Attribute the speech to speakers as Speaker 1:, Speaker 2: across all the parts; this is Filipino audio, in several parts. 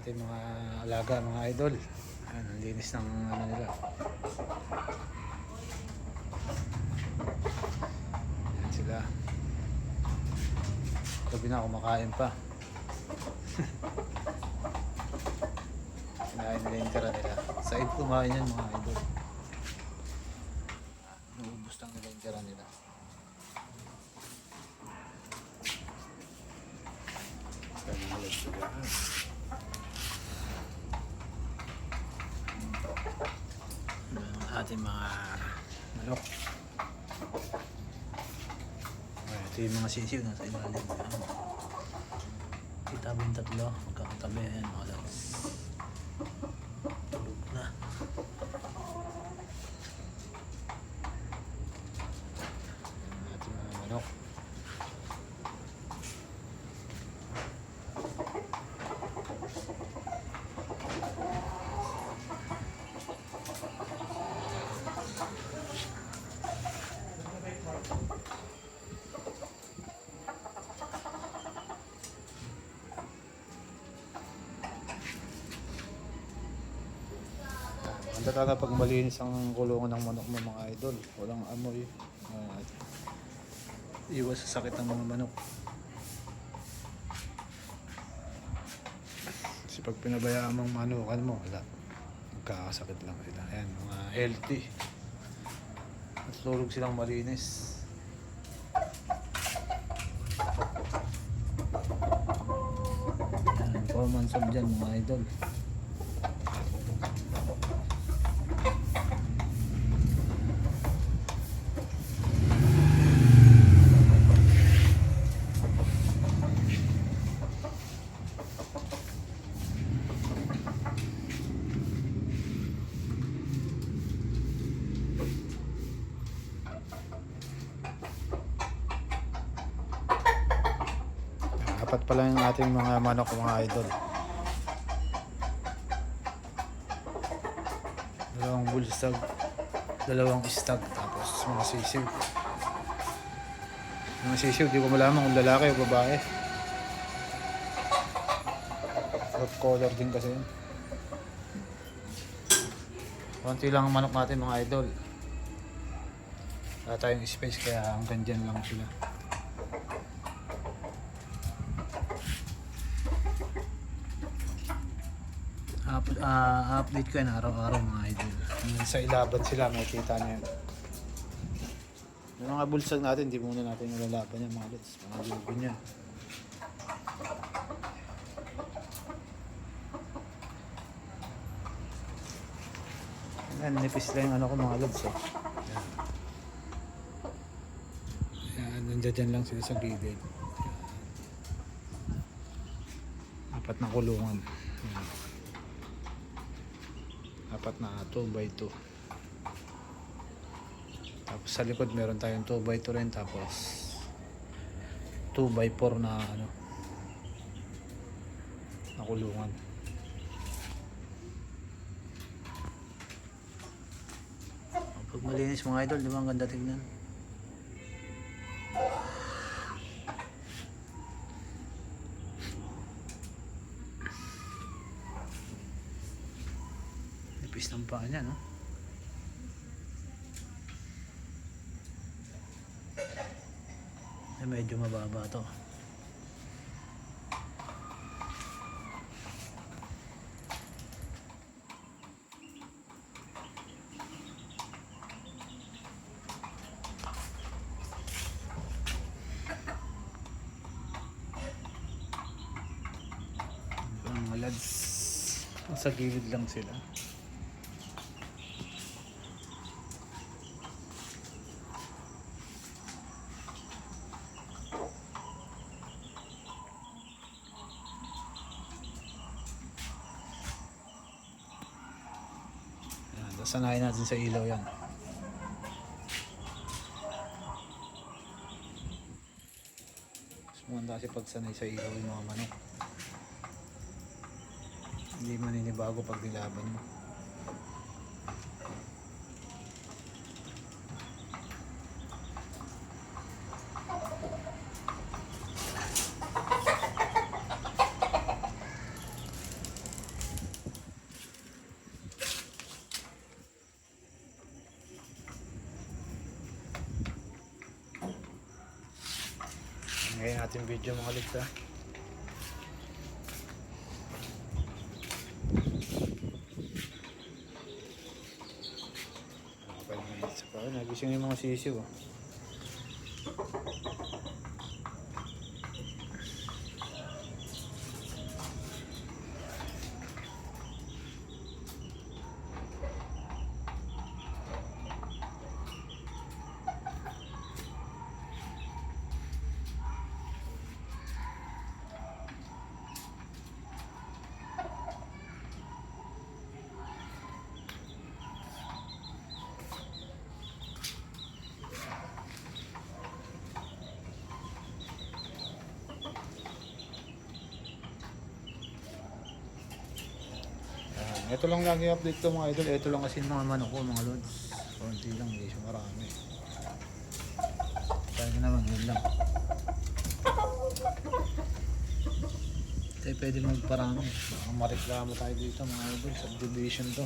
Speaker 1: ating mga alaga, mga idol. Ayan, ang linis ng ano nila. Ayan sila. Gabi na kumakain pa. Kinain nila yung tira nila. Said kumain yan mga idol. Naubos lang nila yung tira nila. Kanalag sila. Ating mga manok. Ito yung mga sisiw nasa ilalim. Kita ba yung tatlo? Magkakatabi. Ayan mga lods. Tulog na. Ating mga manok. Ang talaga pag malinis ang kulungan ng manok mo mga idol, walang amoy, iwas sa sakit ng mga manok. Kasi pag pinabayaan mong manukan mo, wala, magkakasakit lang sila. Ayan, mga healthy at tulog silang malinis. Ayan, 4 months old dyan mga idol. Apat pala yung ating mga manok mga idol. Dalawang bull stag, dalawang stag, tapos mga sisiw. Mga sisiw, di ko malaman kung lalaki o babae. Rough color din kasi yun. Konti lang ang manok natin mga idol. Wala tayong space kaya hanggang dyan lang sila. Update ko yan araw-araw mga idol. Sa ilaban sila, makikita nyo yan. Yung mga bulsag natin, hindi muna natin nilalaban yan mga lods. Mga lubin yan. Yan, nipis lang yung ano ko mga lods. Oh. Yan, nandiyan lang sila sa gilid. Apat na kulungan. Yan. Apat na 2x2. Tapos sa likod meron tayong 2x2 rin, tapos 2x4 na ano, na kulungan. Pag malinis mga idol, di ba ang ganda tignan? Nipis ng paa niya, no? Medyo mababa to. Mga lads, sa gilid lang sila. Sanayin natin sa ilaw yan. Sumanda kasi pag sanay sa ilaw yung mga manok, hindi maninibago pag nilaban mo. Ngayon natin video mga lods ha. Nagising yung mga sisiw oh. Ito lang lagi update ko mga idol. Ito lang kasi yung mga manok ko mga lods. Konti lang, hindi siya marami. Kaya naman, yun lang. Tayo pwede magparami. Baka mareklamo tayo dito mga idol. Subdivision to.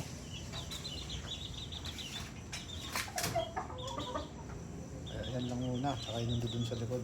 Speaker 1: Yan lang muna. Saka yun nandun sa likod.